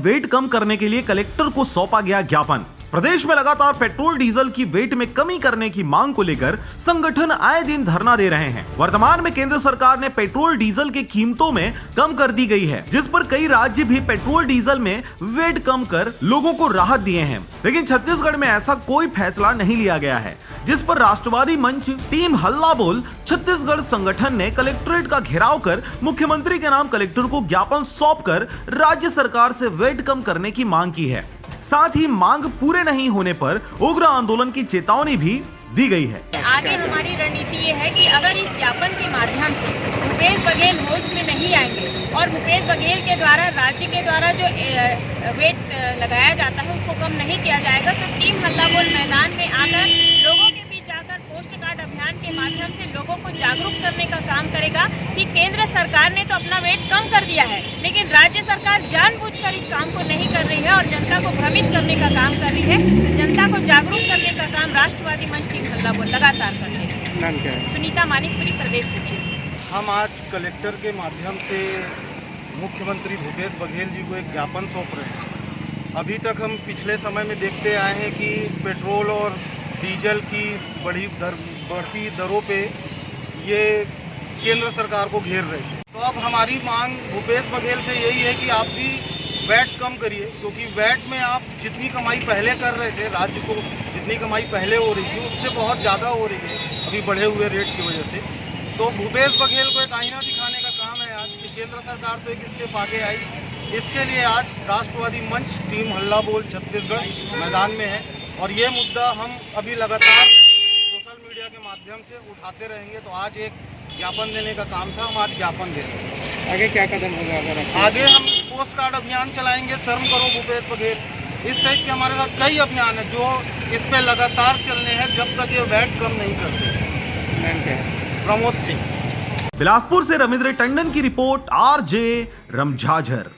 Wait कम करने के लिए कलेक्टर को सौंपा गया ज्ञापन। प्रदेश में लगातार पेट्रोल डीजल की वेट में कमी करने की मांग को लेकर संगठन आए दिन धरना दे रहे हैं। वर्तमान में केंद्र सरकार ने पेट्रोल डीजल की कीमतों में कम कर दी गई है, जिस पर कई राज्य भी पेट्रोल डीजल में वेट कम कर लोगों को राहत दिए हैं। लेकिन छत्तीसगढ़ में ऐसा कोई फैसला नहीं लिया गया है, जिस पर राष्ट्रवादी मंच टीम हल्ला बोल छत्तीसगढ़ संगठन ने कलेक्ट्रेट का घेराव कर मुख्यमंत्री के नाम कलेक्टर को ज्ञापन सौंपकर राज्य सरकार से वेट कम करने की मांग की है। साथ ही मांग पूरे नहीं होने पर उग्र आंदोलन की चेतावनी भी दी गई है। आगे हमारी रणनीति ये है कि अगर इस ज्ञापन के माध्यम से भूपेश बघेल होश में नहीं आएंगे और भूपेश बघेल के द्वारा राज्य के द्वारा जो वेट लगाया जाता है उसको कम नहीं किया जाएगा, तो टीम हल्ला बोल मैदान में आकर लोगों के बीच जाकर पोस्ट कार्ड अभियान के माध्यम से लोगों को जागरूक करने का काम करेगा कि केंद्र सरकार ने तो अपना वेट कम कर दिया है, लेकिन राज्य सरकार जानबूझकर इस काम को नहीं कर रही है और जनता को भ्रमित करने का काम कर रही है। तो जनता को जागरूक करने का काम राष्ट्रवादी मंच टीम हल्ला बोल लगातार करते हैं। नाम क्या है? सुनीता मानिकपुरी, प्रदेश सचिव। हम आज कलेक्टर के माध्यम से मुख्यमंत्री भूपेश बघेल जी को एक ज्ञापन सौंप रहे हैं। अभी तक हम पिछले समय में देखते आए हैं कि पेट्रोल और डीजल की बढ़ती दरों पे ये केंद्र सरकार को घेर रहे हैं। तो अब हमारी मांग भूपेश बघेल से यही है कि आप भी वैट कम करिए, क्योंकि वैट में आप जितनी कमाई पहले कर रहे थे, राज्य को जितनी कमाई पहले हो रही थी उससे बहुत ज़्यादा हो रही है अभी बढ़े हुए रेट की वजह से। तो भूपेश बघेल को एक आईना दिखाने का काम है आज कि केंद्र सरकार तो एक स्टेप आगे आई। इसके लिए आज राष्ट्रवादी मंच टीम हल्ला बोल छत्तीसगढ़ मैदान में है और ये मुद्दा हम अभी लगातार सोशल मीडिया के माध्यम से उठाते रहेंगे। तो आज एक ज्ञापन देने का काम था, हम आज ज्ञापन दे रहे हैं। आगे क्या कदम होगा? अगर आगे हम पोस्ट कार्ड अभियान चलाएंगे, शर्म करो भूपेश बघेल, इस टाइप के हमारे साथ कई अभियान है जो इस पे लगातार चलने हैं जब तक ये वैट कम नहीं करते। नाम क्या है? प्रमोद सिंह। बिलासपुर से रविंद्र टंडन की रिपोर्ट, RJ रमझाझर।